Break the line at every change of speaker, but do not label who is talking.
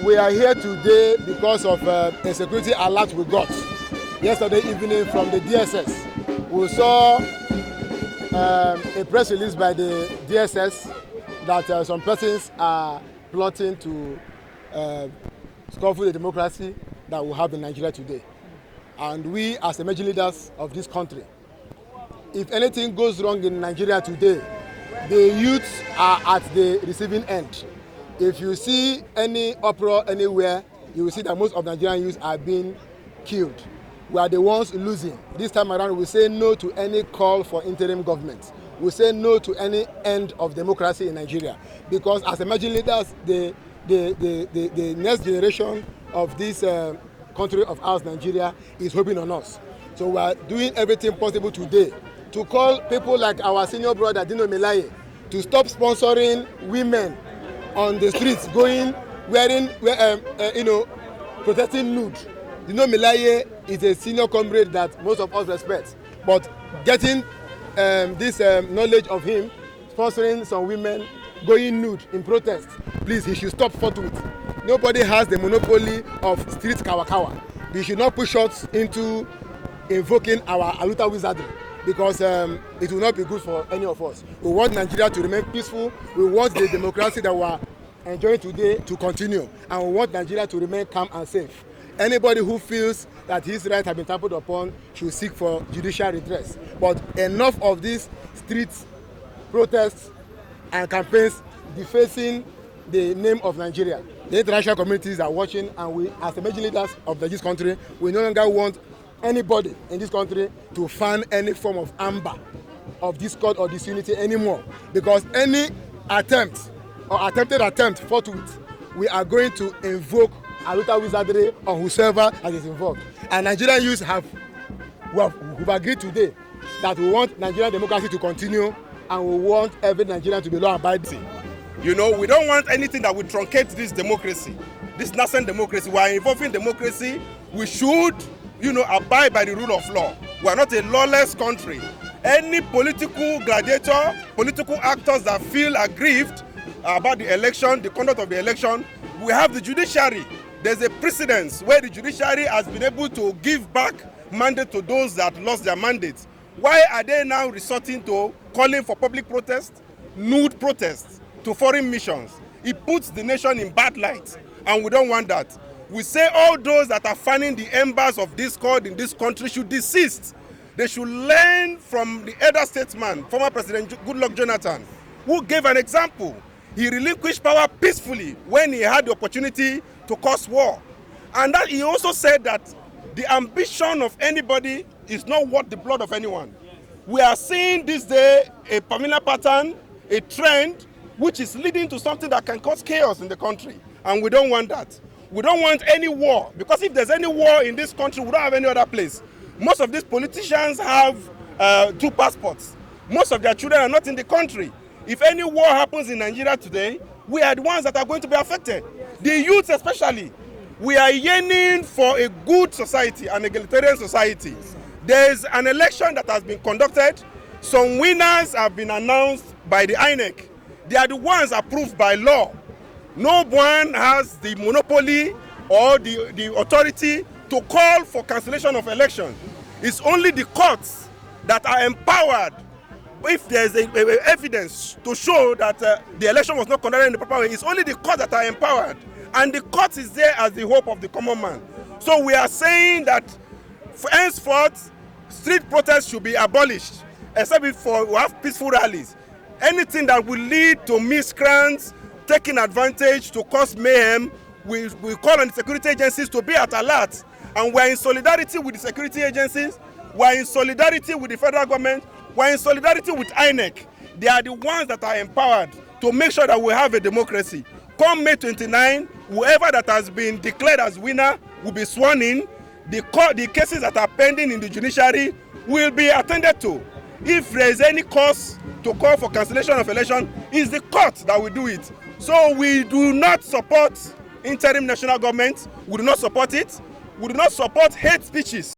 We are here today because of a security alert we got yesterday evening from the DSS. We saw a press release by the DSS that some persons are plotting to scuffle the democracy that we have in Nigeria today. And we, as emerging leaders of this country, if anything goes wrong in Nigeria today, the youths are at the receiving end. If you see any uproar anywhere, you will see that most of Nigerian youths are being killed. We are the ones losing. This time around, we say no to any call for interim government. We say no to any end of democracy in Nigeria. Because as emerging leaders, the next generation of this country of ours, Nigeria, is hoping on us. So we are doing everything possible today to call people like our senior brother, Dino Melaye, to stop sponsoring women on the streets, wearing, protesting nude. You know, Melaye is a senior comrade that most of us respect. But getting this knowledge of him, sponsoring some women going nude in protest, please, he should stop forthwith. Nobody has the monopoly of street kawakawa. We should not push us into invoking our Aluta wizardry, because it will not be good for any of us. We want Nigeria to remain peaceful. We want the democracy that we are enjoying today to continue. And we want Nigeria to remain calm and safe. Anybody who feels that his rights have been trampled upon should seek for judicial redress. But enough of these street protests and campaigns defacing the name of Nigeria. The international communities are watching, and we, as emerging leaders of this country, we no longer want anybody in this country to fan any form of amber, of discord or disunity anymore. Because any attempt or attempted attempt forthwith, we are going to invoke Aluta wizardry on whosoever that is involved. And Nigerian youths we've agreed today that we want Nigerian democracy to continue, and we want every Nigerian to be law-abiding.
You know, we don't want anything that will truncate this democracy, this nascent democracy. We are involving democracy. We should, abide by the rule of law. We are not a lawless country. Any political gladiator, political actors that feel aggrieved about the election, the conduct of the election, we have the judiciary. There's a precedence where the judiciary has been able to give back mandate to those that lost their mandates. Why are they now resorting to calling for public protests, nude protests, to foreign missions? It puts the nation in bad light, and we don't want that. We say all those that are fanning the embers of discord in this country should desist. They should learn from the elder statesman, former President Goodluck Jonathan, who gave an example. He relinquished power peacefully when he had the opportunity to cause war. And that he also said that the ambition of anybody is not worth the blood of anyone. We are seeing this day a familiar pattern, a trend, which is leading to something that can cause chaos in the country. And we don't want that. We don't want any war, because if there's any war in this country, we don't have any other place. Most of these politicians have 2 passports. Most of their children are not in the country. If any war happens in Nigeria today, we are the ones that are going to be affected. The youth especially. We are yearning for a good society, an egalitarian society. There is an election that has been conducted. Some winners have been announced by the INEC. They are the ones approved by law. No one has the monopoly or the authority to call for cancellation of election. It's only the courts that are empowered. If there's evidence to show that the election was not conducted in the proper way, it's only the courts that are empowered. And the court is there as the hope of the common man. So we are saying that henceforth, street protests should be abolished, except we have peaceful rallies. Anything that will lead to miscreants taking advantage to cause mayhem, we call on the security agencies to be at alert. And we are in solidarity with the security agencies. We are in solidarity with the federal government. We are in solidarity with INEC. They are the ones that are empowered to make sure that we have a democracy. Come May 29, whoever that has been declared as winner will be sworn in. The cases that are pending in the judiciary will be attended to. If there is any cause to call for cancellation of election, it's the court that will do it. So we do not support interim national government. We do not support it. We do not support hate speeches.